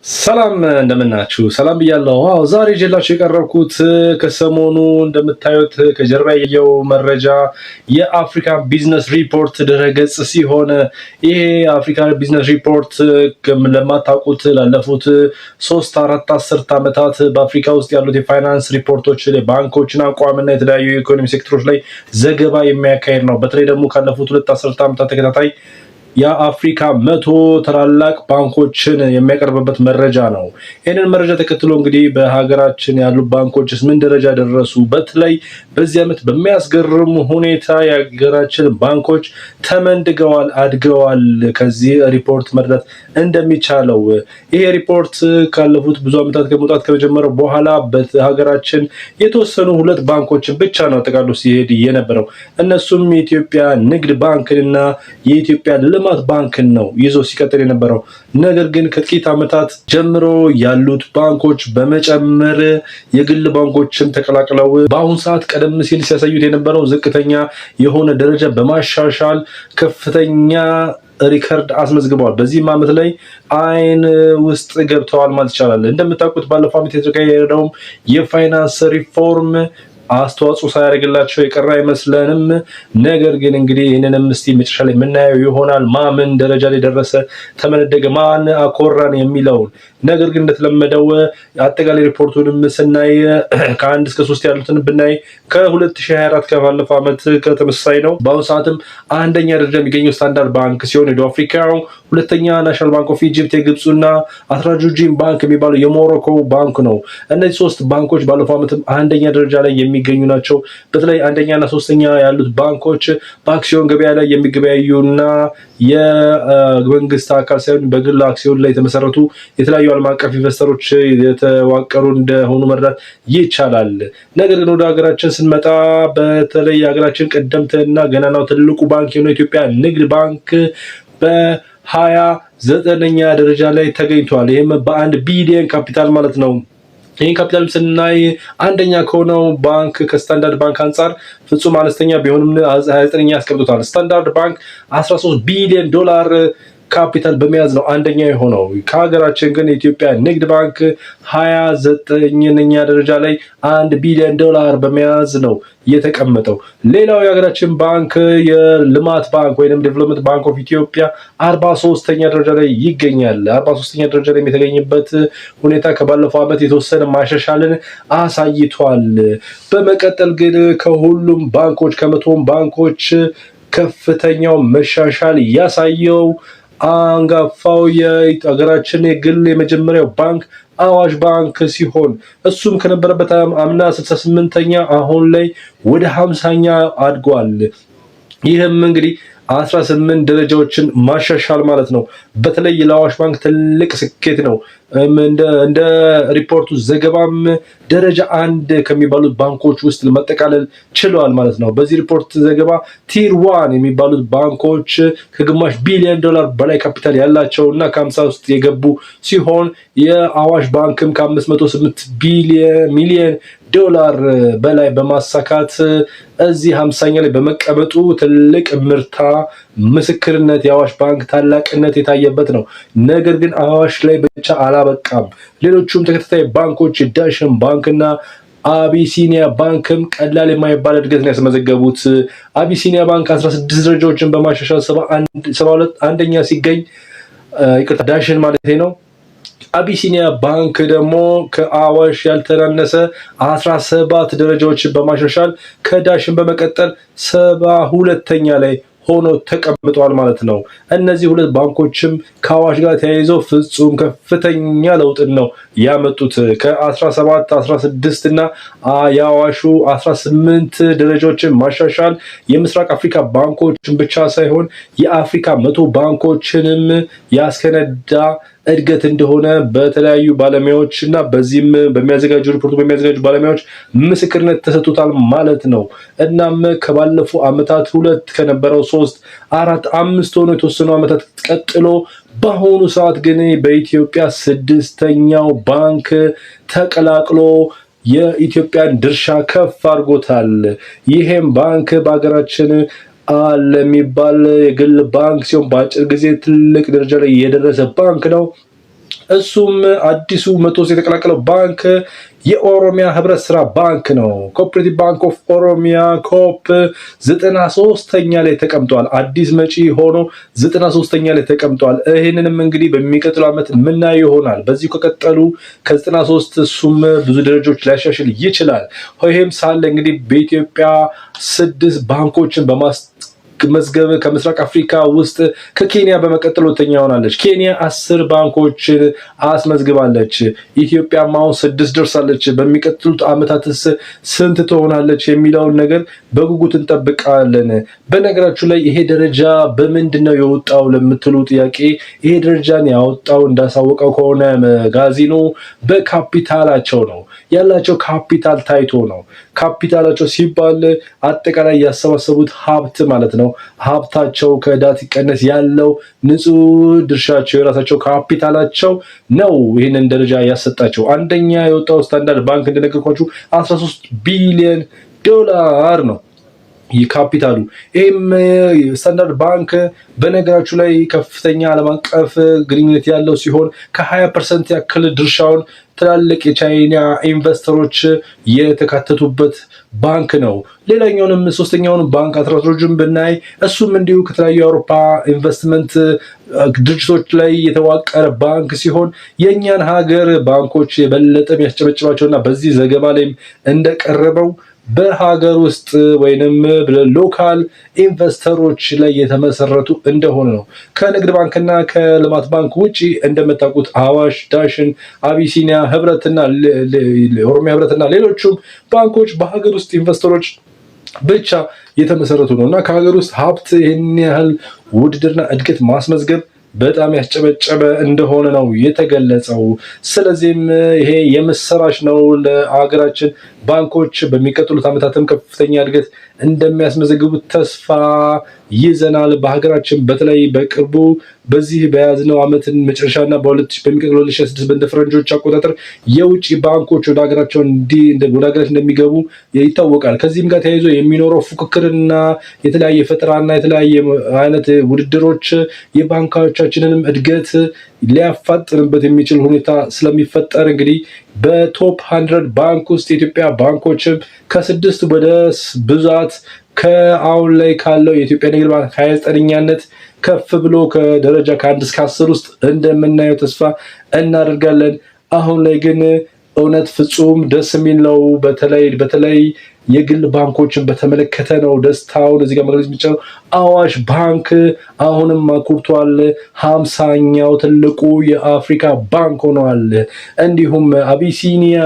ሰላም እንደምናችሁ ሰላም ብያለሁ። ዛሬ ጀላችሁ የቀረብኩት ከሰሞኑ እንደምታዩት ከጀርባ ያየው መረጃ የአፍሪካ ቢዝነስ ሪፖርት ድረገጽ ሲሆን ይሄ የአፍሪካ ቢዝነስ ሪፖርት ለማታውቁት ላለፉት 3-4 አስርት ዓመታት በአፍሪካ ውስጥ ያሉት የፋይናንስ ሪፖርቶች ባንኮችን አቋምና የተለያዩ የኢኮኖሚ ሴክተሮች ላይ ዘገባ የሚያካሄድ ነው። በተለይ ደግሞ ካለፉት 2 አስርት ዓመታት ተከታታይ የአፍሪካ 100 ታላላቅ ባንኮችን የሚያቀርብበት መረጃ ነው። ይህንን መረጃ ተከትሎ እንግዲህ በሀገራችን ያሉ ባንኮችስ ምን ደረጃ ደረሱ? በተለይ በዚህ ዓመት በሚያስገርም ሁኔታ የሀገራችን ባንኮች ተመንድገዋል፣ አድገዋል። ከዚህ ሪፖርት መረዳት እንደሚቻለው ይሄ ሪፖርት ካለፉት ብዙ ዓመታት ከመውጣት ከመጀመሪያው በኋላ በሀገራችን የተወሰኑ 2 ባንኮችን ብቻ ነው አጠቃሎ ሲሄድ የነበረው። እነሱም የኢትዮጵያ ንግድ ባንክንና የኢትዮጵያ ልማት ባንክን ነው ይዞ ሲቀጥል የነበረው። ነገር ግን ከጥቂት ዓመታት ጀምሮ ያሉት ባንኮች በመጨመር የግል ባንኮችም ተቀላቅለው በአሁኑ ሰዓት ቀደም ሲል ሲያሳዩት የነበረው ዝቅተኛ የሆነ ደረጃ በማሻሻል ከፍተኛ ሪከርድ አስመዝግበዋል። በዚህም ዓመት ላይ አይን ውስጥ ገብተዋል ማለት ይቻላል። እንደምታውቁት ባለፈው ዓመት የተካሄደው የፋይናንስ ሪፎርም አስተዋጽኦ ሳያደርግላቸው የቀረ አይመስለንም። ነገር ግን እንግዲህ ይህንንም እስቲ መጨረሻ ላይ የምናየው ይሆናል። ማን ደረጃ ላይ ደረሰ፣ ተመነደገ፣ ማን አኮራን የሚለውን ነገር ግን እንደተለመደው አጠቃላይ ሪፖርቱንም ስናይ ከ1 እስከ 3 ያሉትን ብናይ ከ2024 ከባለፈው ዓመት ከተመሳሳይ ነው። በአሁኑ ሰዓትም አንደኛ ደረጃ የሚገኘው ስታንዳርድ ባንክ ሲሆን የደቡብ አፍሪካው፣ ሁለተኛ ናሽናል ባንክ ኦፍ ኢጂፕት የግብፁና አትራጁጂን ባንክ የሚባለው የሞሮኮ ባንክ ነው። እነዚህ 3 ባንኮች ባለፈው ዓመትም አንደኛ ደረጃ ላይ የሚገኙ ናቸው። በተለይ አንደኛና 3ኛ ያሉት ባንኮች በአክሲዮን ገበያ ላይ የሚገበያዩና የመንግስት አካል ሳይሆን በግል አክሲዮን ላይ የተመሰረቱ የተለያዩ ዓለም አቀፍ ኢንቨስተሮች የተዋቀሩ እንደሆኑ መረዳት ይቻላል። ነገር ግን ወደ ሀገራችን ስንመጣ በተለይ ሀገራችን ቀደምትና ገናናው ትልቁ ባንክ የሆነው ኢትዮጵያ ንግድ ባንክ በ29ኛ ደረጃ ላይ ተገኝቷል። ይህም በ1 ቢሊዮን ካፒታል ማለት ነው። ይህን ካፒታል ስናይ አንደኛ ከሆነው ባንክ ከስታንዳርድ ባንክ አንጻር ፍጹም አነስተኛ ቢሆንም 29ኛ ያስቀምጡታል። ስታንዳርድ ባንክ 13 ቢሊዮን ዶላር ካፒታል በመያዝ ነው አንደኛ የሆነው። ከሀገራችን ግን የኢትዮጵያ ንግድ ባንክ 29ኛ ደረጃ ላይ 1 ቢሊዮን ዶላር በመያዝ ነው የተቀመጠው። ሌላው የሀገራችን ባንክ የልማት ባንክ ወይም ዴቨሎፕመንት ባንክ ኦፍ ኢትዮጵያ 43ኛ ደረጃ ላይ ይገኛል። 43ኛ ደረጃ ላይ የተገኘበት ሁኔታ ከባለፈው ዓመት የተወሰነ ማሻሻልን አሳይቷል። በመቀጠል ግን ከሁሉም ባንኮች ከ100 ባንኮች ከፍተኛው መሻሻል ያሳየው አንጋፋው የሀገራችን የግል የመጀመሪያው ባንክ አዋሽ ባንክ ሲሆን እሱም ከነበረበት አምና 68ኛ አሁን ላይ ወደ 50ኛ አድጓል። ይህም እንግዲህ 18 ደረጃዎችን ማሻሻል ማለት ነው። በተለይ ለአዋሽ ባንክ ትልቅ ስኬት ነው። እንደ ሪፖርቱ ዘገባም ደረጃ 1 ከሚባሉት ባንኮች ውስጥ ለመጠቃለል ችለዋል ማለት ነው። በዚህ ሪፖርት ዘገባ ቲር 1 የሚባሉት ባንኮች ከግማሽ ቢሊዮን ዶላር በላይ ካፒታል ያላቸው እና ከ50 ውስጥ የገቡ ሲሆን የአዋሽ ባንክም ከ508 ሚሊዮን ዶላር በላይ በማሳካት እዚህ 50ኛ ላይ በመቀመጡ ትልቅ ምርታ ምስክርነት የአዋሽ ባንክ ታላቅነት የታየበት ነው። ነገር ግን አዋሽ ላይ ብቻ አላበቃም። ሌሎቹም ተከታታይ ባንኮች ዳሽን ባንክና አቢሲኒያ ባንክም ቀላል የማይባል እድገት ነው ያስመዘገቡት። አቢሲኒያ ባንክ 16 ደረጃዎችን በማሻሻል 72 አንደኛ ሲገኝ፣ ይቅርታ ዳሽን ማለት ነው። አቢሲኒያ ባንክ ደግሞ ከአዋሽ ያልተናነሰ 17 ደረጃዎችን በማሻሻል ከዳሽን በመቀጠል 72ኛ ላይ ሆኖ ተቀምጧል ማለት ነው። እነዚህ 2 ባንኮችም ከአዋሽ ጋር ተያይዘው ፍጹም ከፍተኛ ለውጥን ነው ያመጡት። ከ17 16 እና የአዋሹ 18 ደረጃዎችን ማሻሻል የምስራቅ አፍሪካ ባንኮችን ብቻ ሳይሆን የአፍሪካ 100 ባንኮችንም ያስከነዳ እድገት እንደሆነ በተለያዩ ባለሙያዎች እና በዚህም በሚያዘጋጁ ሪፖርቱ በሚያዘጋጁ ባለሙያዎች ምስክርነት ተሰጥቶታል ማለት ነው። እናም ከባለፉ ዓመታት 2 ከነበረው 3 4 5 ሆኖ የተወሰኑ ዓመታት ቀጥሎ በአሁኑ ሰዓት ግን በኢትዮጵያ 6ኛው ባንክ ተቀላቅሎ የኢትዮጵያን ድርሻ ከፍ አድርጎታል። ይሄም ባንክ በሀገራችን አለ የሚባል የግል ባንክ ሲሆን በአጭር ጊዜ ትልቅ ደረጃ ላይ የደረሰ ባንክ ነው። እሱም አዲሱ 100 የተቀላቀለው ባንክ የኦሮሚያ ህብረት ስራ ባንክ ነው። ኮኦፐሬቲቭ ባንክ ኦፍ ኦሮሚያ ኮፕ 93ኛ ላይ ተቀምጧል። አዲስ መጪ ሆኖ 93ኛ ላይ ተቀምጧል። ይህንንም እንግዲህ በሚቀጥለው ዓመት ምናየው ይሆናል። በዚህ ከቀጠሉ ከ93 እሱም ብዙ ደረጃዎች ሊያሻሽል ይችላል። ይህም ሳለ እንግዲህ በኢትዮጵያ 6 ባንኮችን መዝገብ ከምስራቅ አፍሪካ ውስጥ ከኬንያ በመቀጠል ሁለተኛ ሆናለች። ኬንያ 10 ባንኮችን አስመዝግባለች። ኢትዮጵያም አሁን 6 ደርሳለች። በሚቀጥሉት ዓመታትስ ስንት ትሆናለች የሚለውን ነገር በጉጉት እንጠብቃለን። በነገራችሁ ላይ ይሄ ደረጃ በምንድን ነው የወጣው ለምትሉ ጥያቄ ይሄ ደረጃን ያወጣው እንዳሳወቀው ከሆነ መጋዚኑ በካፒታላቸው ነው ያላቸው ካፒታል ታይቶ ነው። ካፒታላቸው ሲባል አጠቃላይ ያሰባሰቡት ሀብት ማለት ነው። ሀብታቸው ከዕዳ ሲቀነስ ያለው ንጹህ ድርሻቸው የራሳቸው ካፒታላቸው ነው ይህንን ደረጃ ያሰጣቸው። አንደኛ የወጣው ስታንዳርድ ባንክ እንደነገርኳችሁ 13 ቢሊዮን ዶላር ነው ካፒታሉ። ይህም ስታንዳርድ ባንክ በነገራችሁ ላይ ከፍተኛ ዓለም አቀፍ ግንኙነት ያለው ሲሆን ከ20% ያክል ድርሻውን ትላልቅ የቻይና ኢንቨስተሮች የተካተቱበት ባንክ ነው። ሌላኛውንም ሶስተኛውን ባንክ አትራስሮጅን ብናይ እሱም እንዲሁ ከተለያዩ የአውሮፓ ኢንቨስትመንት ድርጅቶች ላይ የተዋቀረ ባንክ ሲሆን የእኛን ሀገር ባንኮች የበለጠ የሚያስጨበጭባቸውና በዚህ ዘገባ ላይም እንደቀረበው በሀገር ውስጥ ወይንም ሎካል ኢንቨስተሮች ላይ የተመሰረቱ እንደሆነ ነው። ከንግድ ባንክና ከልማት ባንክ ውጪ እንደምታውቁት አዋሽ፣ ዳሽን፣ አቢሲኒያ ህብረትና ኦሮሚያ ህብረትና ሌሎቹም ባንኮች በሀገር ውስጥ ኢንቨስተሮች ብቻ የተመሰረቱ ነው እና ከሀገር ውስጥ ሀብት ይህን ያህል ውድድርና እድገት ማስመዝገብ በጣም ያስጨበጨበ እንደሆነ ነው የተገለጸው። ስለዚህም ይሄ የምስራች ነው ለሀገራችን ባንኮች። በሚቀጥሉት ዓመታትም ከፍተኛ እድገት እንደሚያስመዘግቡት ተስፋ ይዘናል። በሀገራችን በተለይ በቅርቡ በዚህ በያዝነው ዓመትን መጨረሻና በሚቀጥለው 2026 እንደ ፈረንጆች አቆጣጠር የውጭ ባንኮች ወደ ሀገራችን እንደሚገቡ ይታወቃል። ከዚህም ጋር ተያይዞ የሚኖረው ፉክክርና የተለያየ ፈጠራና የተለያየ አይነት ውድድሮች የባንኮቻችንንም እድገት ሊያፋጥንበት የሚችል ሁኔታ ስለሚፈጠር እንግዲህ በቶፕ 100 ባንክ ውስጥ የኢትዮጵያ ባንኮችም ከ6 ወደ ብዛት ከአሁን ላይ ካለው የኢትዮጵያ ንግድ ባንክ 29ኛነት ከፍ ብሎ ከደረጃ ከ1 እስከ 10 ውስጥ እንደምናየው ተስፋ እናደርጋለን። አሁን ላይ ግን እውነት ፍጹም ደስ የሚል ነው። በተለይ የግል ባንኮችን በተመለከተ ነው ደስታውን እዚህ ጋር መግለጽ የሚቻለው። አዋሽ ባንክ አሁንም አኩርቷል። 50ኛው ትልቁ የአፍሪካ ባንክ ሆኗል። እንዲሁም አቢሲኒያ፣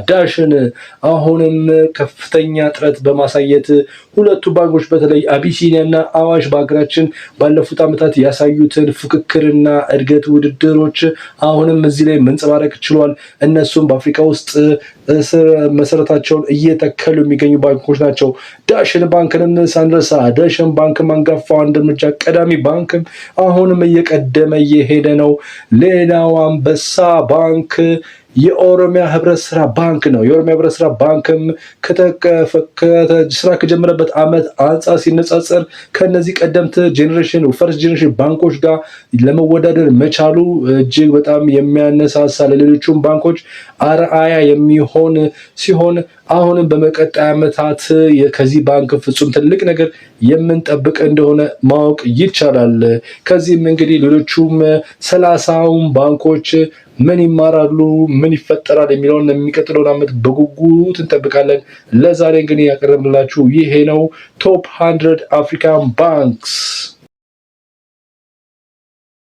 ዳሽን አሁንም ከፍተኛ ጥረት በማሳየት ሁለቱ ባንኮች በተለይ አቢሲኒያ እና አዋሽ በሀገራችን ባለፉት ዓመታት ያሳዩትን ፍክክርና እድገት ውድድሮች አሁንም እዚህ ላይ መንጸባረቅ ችሏል። እነሱም በአፍሪካ ውስጥ መሰረታቸውን እየተከሉ የሚገኙ ባንኮች ናቸው። ዳሽን ባንክንም ሳንረሳ፣ ዳሽን ባንክ አንጋፋው አንድ እርምጃ ቀዳሚ ባንክም አሁንም እየቀደመ እየሄደ ነው። ሌላው አንበሳ ባንክ የኦሮሚያ ህብረት ስራ ባንክ ነው። የኦሮሚያ ህብረት ስራ ባንክም ስራ ከጀመረበት ዓመት አንጻር ሲነጻጸር ከነዚህ ቀደምት ፈርስት ጄኔሬሽን ባንኮች ጋር ለመወዳደር መቻሉ እጅግ በጣም የሚያነሳሳ ለሌሎቹም ባንኮች አርአያ የሚሆን ሲሆን አሁንም በመቀጣይ ዓመታት ከዚህ ባንክ ፍጹም ትልቅ ነገር የምንጠብቅ እንደሆነ ማወቅ ይቻላል። ከዚህም እንግዲህ ሌሎቹም 30ውን ባንኮች ምን ይማራሉ፣ ምን ይፈጠራል የሚለውን የሚቀጥለውን ዓመት በጉጉት እንጠብቃለን። ለዛሬ እንግዲህ ያቀረብንላችሁ ይሄ ነው ቶፕ 100 አፍሪካን ባንክስ።